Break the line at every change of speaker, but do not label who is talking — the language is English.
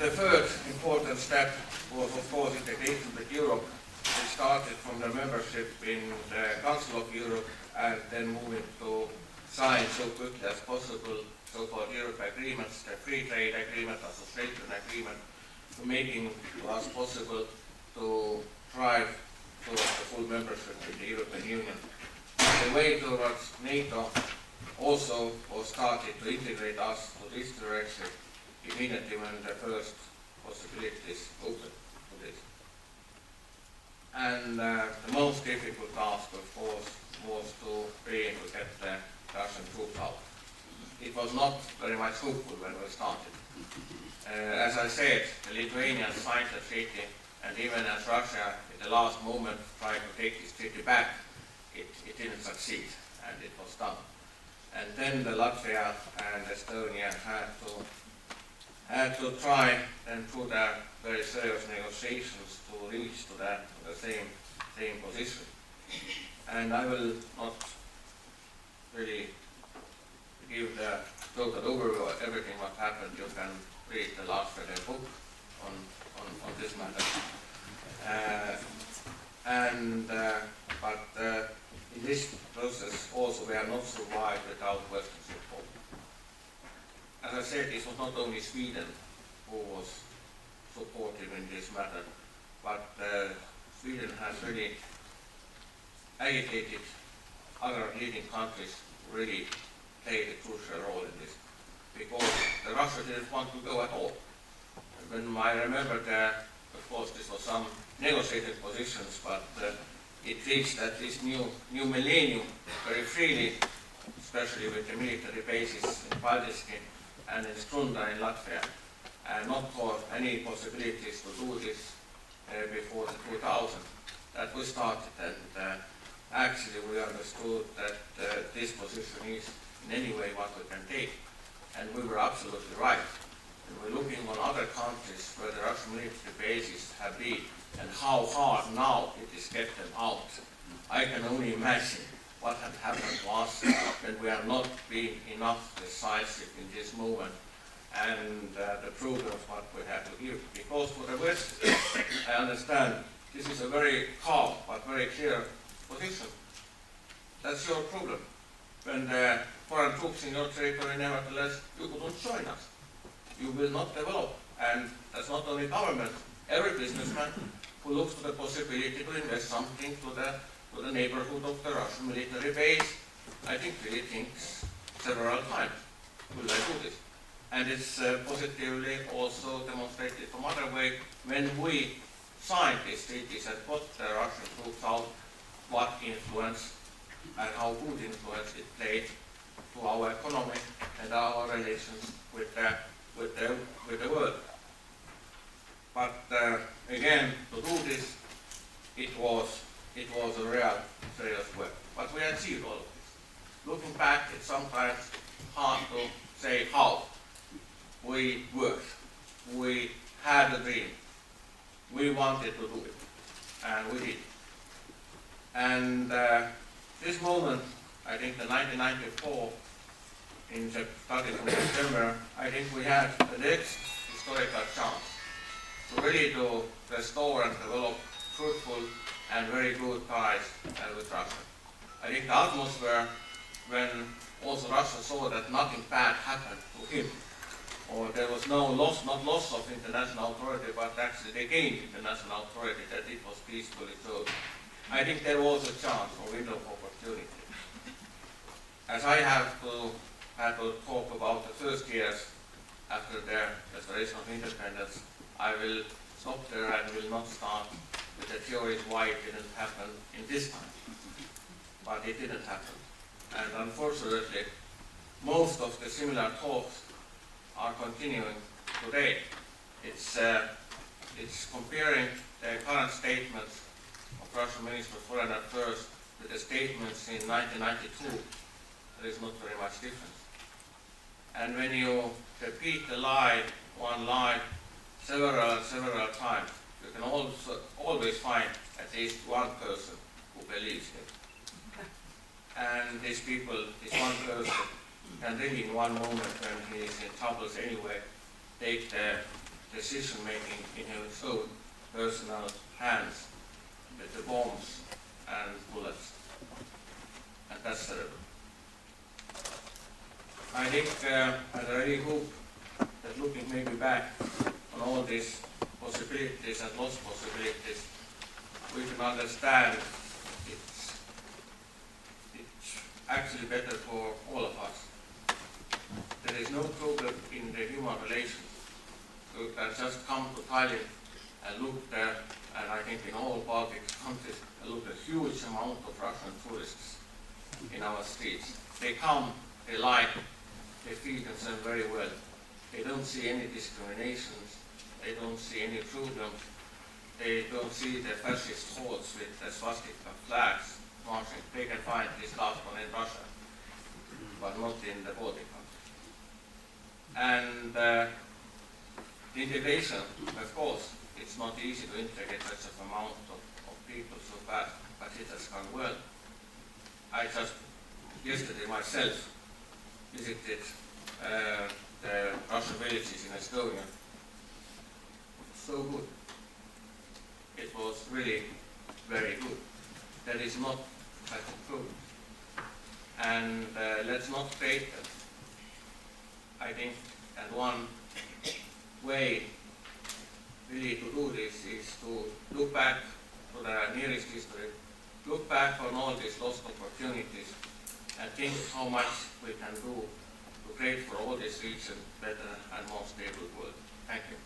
The third important step was, of course, integration with Europe. It started from the membership in the Council of Europe and then moving to sign so quickly as possible so-called Europe agreements, the free trade agreement, association agreement, to making to us possible to drive towards the full membership in the European Union. The way towards NATO also was started to integrate us to this direction immediately when the first possibilities opened to this. And the most difficult task, of course, was to be able to get the Russian troops out. It was not very much hopeful when we started. As I said, the Lithuanians signed the treaty, and even as Russia, at the last moment, tried to take this treaty back, it didn't succeed, and it was done. And then the Latvia and Estonia had to try and through the very serious negotiations to reach to the same position. And I will not really give the total overview of everything what happened. You can read the last book on this matter. But in this process also we have not survived without Western support. As I said, it was not only Sweden who was supportive in this matter, but Sweden has really agitated other leading countries to really play a crucial role in this, because the Russia didn't want to go at all. And when I remember of course this was some negotiated positions, but it reached at this new millennium very freely, especially with the military bases in Baltryska and in Strunda in Latvia, and not for any possibilities to do this before the 2000. That we started, and actually we understood that this position is in any way what we can take, and we were absolutely right. And we're looking on other countries where the Russian military bases have been, and how hard now it is get them out. I can only imagine what had happened to us when we are not being enough decisive in this moment, and the problems what we have to give. Because for the West, I understand this is a very calm but very clear position. That's your problem. When the foreign troops in your territory, nevertheless, you couldn't join us. You will not develop. And that's not only government, every businessman who looks to the possibility to invest something to the neighborhood of the Russian military base, I think really thinks several times, will I do this? And it's positively also demonstrated from other way when we signed these treaties and put the Russian troops out, what influence and how good influence it played to our economy and our relations with the world. But again, to do this, it was a real serious work. But we achieved all of this. Looking back, it's sometimes hard to say how. We worked. We had a dream. We wanted to do it. And we did. And this moment, I think the 1994, starting from September, I think we had the next historical chance to really to restore and develop fruitful and very good ties with Russia. I think the atmosphere when also Russia saw that nothing bad happened to him, or there was no loss, not loss of international authority, but actually they gained international authority, that it was peacefully so. I think there was a chance, a window of opportunity. As I had to talk about the first years after the restoration of independence, I will stop there and will not start with the theories why it didn't happen in this time. But it didn't happen. And unfortunately, most of the similar talks are continuing today. It's comparing the current statements of Russian Minister of Foreign Affairs with the statements in 1992. There is not very much difference. And when you repeat the lie, one lie, several times, you can also always find at least one person who believes it. And these people, this one person, can really in one moment when he is in troubles anyway, take the decision-making in his own personal hands with the bombs and bullets. And that's terrible. I think, and I really hope that looking maybe back on all these possibilities and lost possibilities, we can understand it's actually better for all of us. There is no problem in the human relations. You can just come to Tallinn and look there, and I think in all Baltic countries, look at a huge amount of Russian tourists in our streets. They come, they like, they feel themselves very well. They don't see any discriminations, they don't see any problems, they don't see the fascist hordes with the swastika flags marching. They can find this last one in Russia, but not in the Baltic countries. And the integration, of course, it's not easy to integrate such an amount of people so fast, but it has gone well. I just yesterday myself visited the Russian villages in Estonia. So good. It was really very good. That is not such a problem. And let's not create them. I think that one way really to do this is to look back to the nearest history, look back on all these lost opportunities, and think how much we can do to create for all this region better and more stable world. Thank you.